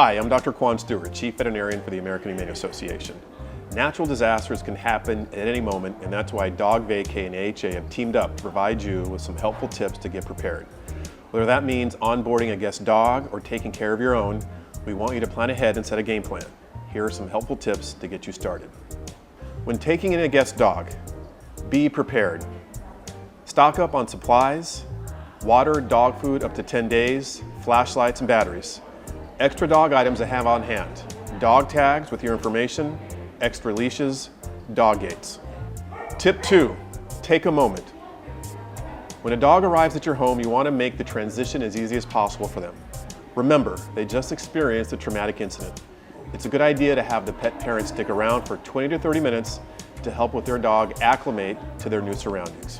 Hi, I'm Dr. Quan Stewart, Chief Veterinarian for the American Humane Association. Natural disasters can happen at any moment, and that's why Dog Vacay and AHA have teamed up to provide you with some helpful tips to get prepared. Whether that means onboarding a guest dog or taking care of your own, we want you to plan ahead and set a game plan. Here are some helpful tips to get you started. When taking in a guest dog, be prepared. Stock up on supplies, water, dog food up to 10 days, flashlights and batteries. Extra dog items to have on hand. Dog tags with your information, extra leashes, dog gates. Tip 2, take a moment. When a dog arrives at your home, you want to make the transition as easy as possible for them. Remember, they just experienced a traumatic incident. It's a good idea to have the pet parent stick around for 20 to 30 minutes to help with their dog acclimate to their new surroundings.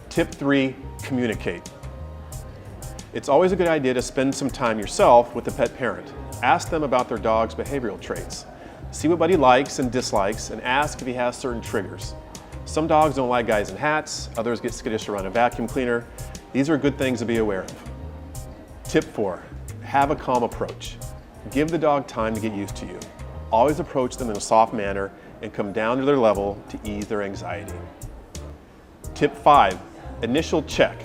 Tip 3, communicate. It's always a good idea to spend some time yourself with the pet parent. Ask them about their dog's behavioral traits. See what he likes and dislikes and ask if he has certain triggers. Some dogs don't like guys in hats, others get skittish around a vacuum cleaner. These are good things to be aware of. Tip 4, have a calm approach. Give the dog time to get used to you. Always approach them in a soft manner and come down to their level to ease their anxiety. Tip 5, initial check.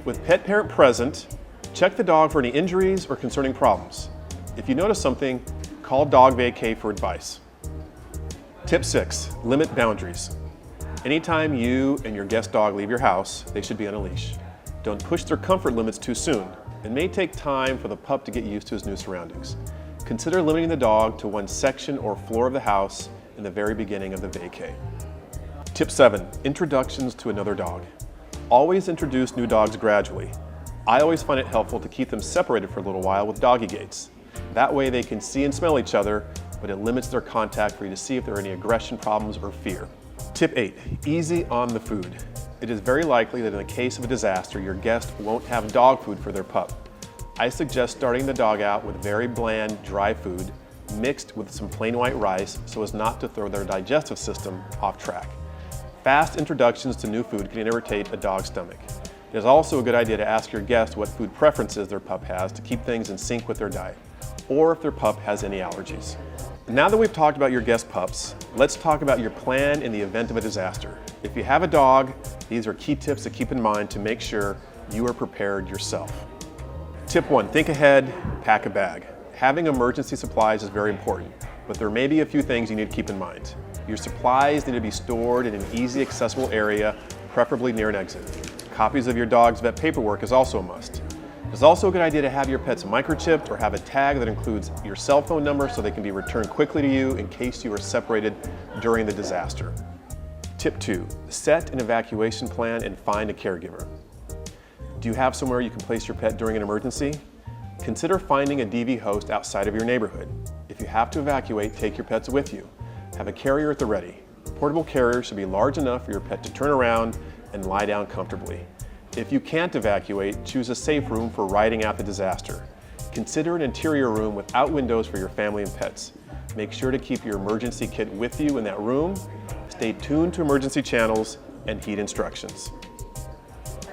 With pet parent present, check the dog for any injuries or concerning problems. If you notice something, call Dog Vacay for advice. Tip 6, limit boundaries. Anytime you and your guest dog leave your house, they should be on a leash. Don't push their comfort limits too soon. It may take time for the pup to get used to his new surroundings. Consider limiting the dog to one section or floor of the house in the very beginning of the vacay. Tip 7, introductions to another dog. Always introduce new dogs gradually. I always find it helpful to keep them separated for a little while with doggy gates. That way they can see and smell each other, but it limits their contact for you to see if there are any aggression problems or fear. Tip 8, easy on the food. It is very likely that in the case of a disaster, your guest won't have dog food for their pup. I suggest starting the dog out with very bland, dry food mixed with some plain white rice so as not to throw their digestive system off track. Fast introductions to new food can irritate a dog's stomach. It is also a good idea to ask your guest what food preferences their pup has to keep things in sync with their diet, or if their pup has any allergies. Now that we've talked about your guest pups, let's talk about your plan in the event of a disaster. If you have a dog, these are key tips to keep in mind to make sure you are prepared yourself. Tip 1, think ahead, pack a bag. Having emergency supplies is very important, but there may be a few things you need to keep in mind. Your supplies need to be stored in an easy accessible area, preferably near an exit. Copies of your dog's vet paperwork is also a must. It's also a good idea to have your pets microchipped or have a tag that includes your cell phone number so they can be returned quickly to you in case you are separated during the disaster. Tip 2, set an evacuation plan and find a caregiver. Do you have somewhere you can place your pet during an emergency? Consider finding a DV host outside of your neighborhood. If you have to evacuate, take your pets with you. Have a carrier at the ready. Portable carriers should be large enough for your pet to turn around and lie down comfortably. If you can't evacuate, choose a safe room for riding out the disaster. Consider an interior room without windows for your family and pets. Make sure to keep your emergency kit with you in that room. Stay tuned to emergency channels and heed instructions.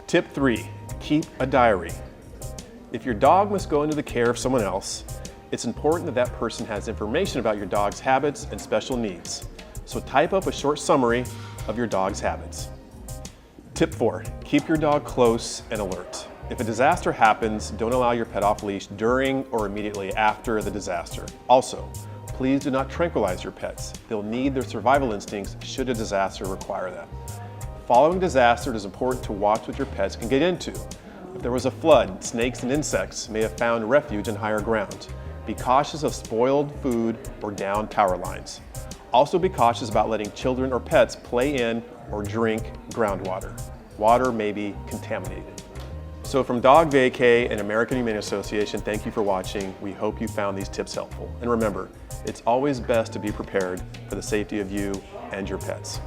Tip 3, keep a diary. If your dog must go into the care of someone else, it's important that that person has information about your dog's habits and special needs. So type up a short summary of your dog's habits. Tip 4, keep your dog close and alert. If a disaster happens, don't allow your pet off leash during or immediately after the disaster. Also, please do not tranquilize your pets. They'll need their survival instincts should a disaster require that. Following disaster, it is important to watch what your pets can get into. If there was a flood, snakes and insects may have found refuge in higher ground. Be cautious of spoiled food or downed power lines. Also be cautious about letting children or pets play in or drink groundwater. Water may be contaminated. So from Dog Vacay and American Humane Association, thank you for watching. We hope you found these tips helpful. And remember, it's always best to be prepared for the safety of you and your pets.